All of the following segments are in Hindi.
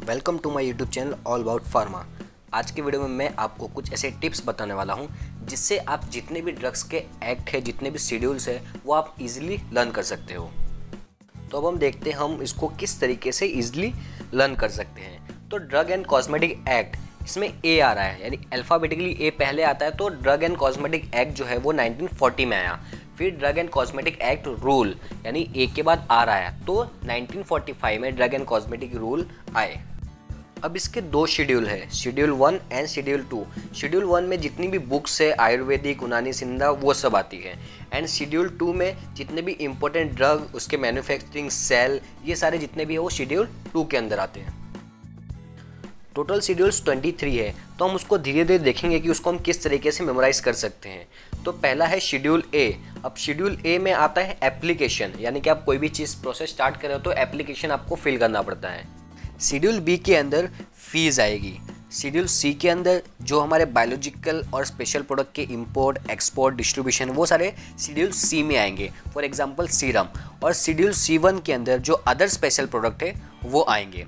Welcome to my YouTube channel all about pharma. आज के वीडियो में मैं आपको कुछ ऐसे टिप्स बताने वाला हूं जिससे आप जितने भी ड्रग्स के एक्ट है, जितने भी शेड्यूल्स है, वो आप इजीली लर्न कर सकते हो। तो अब हम देखते हैं हम इसको किस तरीके से इजीली लर्न कर सकते हैं। तो ड्रग एंड कॉस्मेटिक एक्ट, इसमें ए आ रहा है, यानी अल्फ़ाबेटिकली ए पहले आता है। तो ड्रग एंड कॉस्मेटिक एक्ट जो है वो 1940 में आया। फिर drug and cosmetic act rule, यानी ए के बाद आ रहा है, तो 1945 में ड्रग एंड कॉस्मेटिक रूल आए। अब इसके दो शेड्यूल है, शेड्यूल 1 एंड शेड्यूल 2। शेड्यूल 1 में जितनी भी बुक्स है आयुर्वेदिक, यूनानी, सिंधा, वो सब आती है। एंड शेड्यूल 2 में जितने भी इंपॉर्टेंट ड्रग, उसके मैन्युफैक्चरिंग, सेल, ये सारे जितने भी है वो शेड्यूल 2 के अंदर आते हैं। टोटल शेड्यूल्स 23 है, तो हम उसको धीरे धीरे देखेंगे कि उसको हम किस तरीके से मेमोराइज कर सकते हैं। तो पहला है शेड्यूल ए। अब शेड्यूल ए में आता है एप्लीकेशन, यानी कि आप कोई भी चीज़ प्रोसेस स्टार्ट कर रहे हो तो एप्लीकेशन आपको फिल करना पड़ता है। शेड्यूल बी के अंदर फीस आएगी। शेड्यूल सी के अंदर जो हमारे बायोलॉजिकल और स्पेशल प्रोडक्ट के इंपोर्ट, एक्सपोर्ट, डिस्ट्रीब्यूशन, वो सारे शेड्यूल सी में आएंगे, फॉर एग्जांपल सीरम। और शेड्यूल C1 के अंदर जो अदर स्पेशल प्रोडक्ट है वो आएंगे।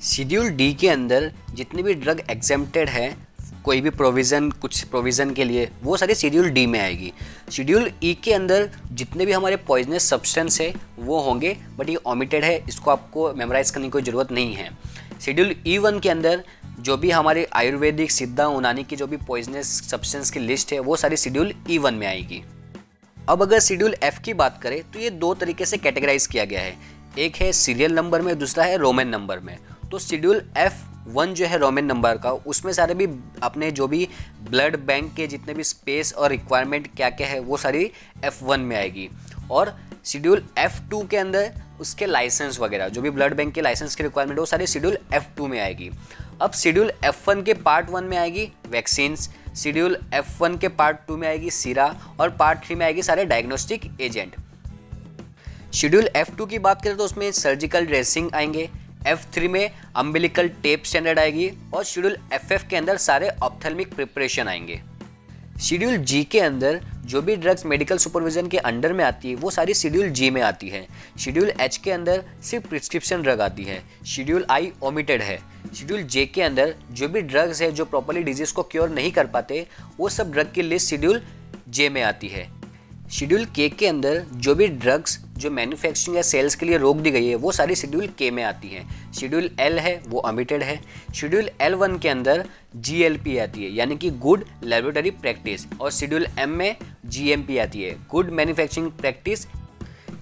शेड्यूल डी के अंदर जितने भी ड्रग एग्जेम्प्टेड है, कोई भी प्रोविज़न, कुछ प्रोविज़न के लिए, वो सारी शेड्यूल डी में आएगी। शेड्यूल ई के अंदर जितने भी हमारे पॉइजनस सब्सटेंस है वो होंगे, बट ये ओमिटेड है, इसको आपको मेमोराइज करने की कोई ज़रूरत नहीं है। शेड्यूल E1 के अंदर जो भी हमारे आयुर्वेदिक, सिद्धा, यूनानी की जो भी पॉइजनस सब्सटेंस की लिस्ट है वो सारी शेड्यूल E1 में आएगी। अब अगर शेड्यूल F की बात करें तो ये दो तरीके से कैटेगराइज किया गया है, एक है सीरियल नंबर में, दूसरा है रोमन नंबर में। तो शेड्यूल F1 जो है रोमन नंबर का, उसमें सारे भी अपने जो भी ब्लड बैंक के जितने भी स्पेस और रिक्वायरमेंट क्या क्या है वो सारी F1 में आएगी। और शेड्यूल F2 के अंदर उसके लाइसेंस वगैरह, जो भी ब्लड बैंक के लाइसेंस की रिक्वायरमेंट वो सारी शेड्यूल F2 में आएगी। अब शेड्यूल F1 के पार्ट 1 में आएगी वैक्सीन्स, शेड्यूल F1 के पार्ट 2 में आएगी सीरा, और पार्ट 3 में आएगी सारे डायग्नोस्टिक एजेंट। शेड्यूल F2 की बात करें तो उसमें सर्जिकल ड्रेसिंग आएंगे, F3 में अम्बिलिकल टेप स्टैंडर्ड आएगी, और शेड्यूल FF के अंदर सारे ऑप्थेल्मिक प्रिपरेशन आएंगे। शेड्यूल G के अंदर जो भी ड्रग्स मेडिकल सुपरविजन के अंडर में आती है वो सारी शेड्यूल G में आती है। शेड्यूल H के अंदर सिर्फ प्रिस्क्रिप्शन ड्रग आती है। शेड्यूल I ओमिटेड है। शेड्यूल J के अंदर जो भी ड्रग्स है जो प्रॉपर्ली डिजीज को क्योर नहीं कर पाते, वो सब ड्रग की लिस्ट शेड्यूल J में आती है। शेड्यूल K के अंदर जो भी ड्रग्स जो मैन्युफैक्चरिंग या सेल्स के लिए रोक दी गई है वो सारी शेड्यूल K में आती है। शेड्यूल L है वो ओमिटेड है। शेड्यूल L1 के अंदर GLP आती है, यानी कि गुड लैबोरेटरी प्रैक्टिस, और शेड्यूल M में GMP आती है, good manufacturing practice.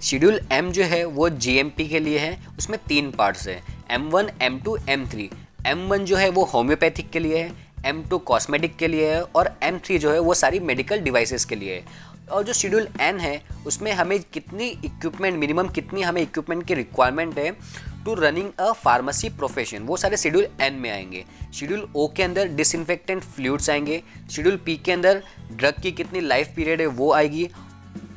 Schedule M जो है वो GMP के लिए है, उसमें 3 पार्ट्स है, M1, M2, M3। M1 जो है वो होम्योपैथिक के लिए है, M2 कॉस्मेटिक के लिए है, और M3 जो है वो सारी मेडिकल डिवाइसेस के लिए है। और जो शेड्यूल N है उसमें हमें कितनी इक्विपमेंट, मिनिमम कितनी हमें इक्विपमेंट की रिक्वायरमेंट है to running a pharmacy profession, वो सारे शेड्यूल N में आएंगे। शेड्यूल O के अंदर डिसइंफेक्टेंट फ्लूइड्स आएंगे। शेड्यूल P के अंदर ड्रग की कितनी लाइफ पीरियड है वो आएगी।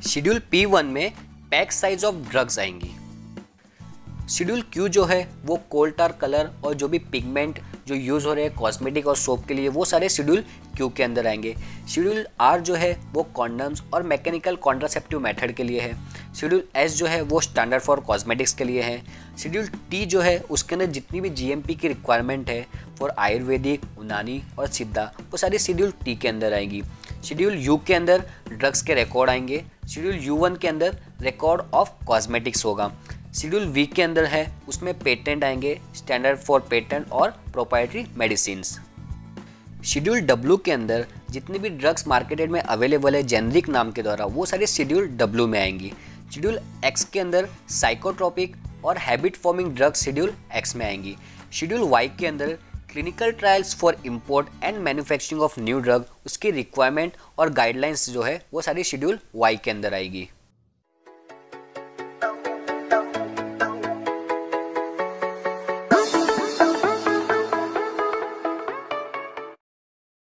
शेड्यूल P1 में पैक साइज ऑफ ड्रग्स आएंगी। शेड्यूल Q जो है वो कोल टार कलर और जो भी पिगमेंट जो यूज़ हो रहे हैं कॉस्मेटिक और सोप के लिए, वो सारे शेड्यूल Q के अंदर आएंगे। शेड्यूल R जो है वो कॉन्डम्स और मैकेनिकल कॉन्ट्रासेप्टिव मेथड के लिए है। शेड्यूल S जो है वो स्टैंडर्ड फॉर कॉस्मेटिक्स के लिए है। शेड्यूल T जो है उसके अंदर जितनी भी GMP की रिक्वायरमेंट है फॉर आयुर्वेदिक, यूनानी और सिद्धा, वो सारी शेड्यूल T के अंदर आएंगी। शेड्यूल U के अंदर ड्रग्स के रिकॉर्ड आएंगे। शेड्यूल U1 के अंदर रिकॉर्ड ऑफ कॉस्मेटिक्स होगा। शेड्यूल V के अंदर है उसमें पेटेंट आएंगे, स्टैंडर्ड फॉर पेटेंट और प्रोप्राइटरी मेडिसिन्स। शेड्यूल W के अंदर जितनी भी ड्रग्स मार्केटेड में अवेलेबल है जेनरिक नाम के द्वारा, वो सारे शेड्यूल W में आएंगी। शेड्यूल X के अंदर साइकोट्रोपिक और habit forming drugs schedule X में आएंगी। शेड्यूल Y के अंदर clinical trials for import and manufacturing of new drug, उसकी रिक्वायरमेंट और गाइडलाइंस जो है वो सारी शेड्यूल Y के अंदर आएगी।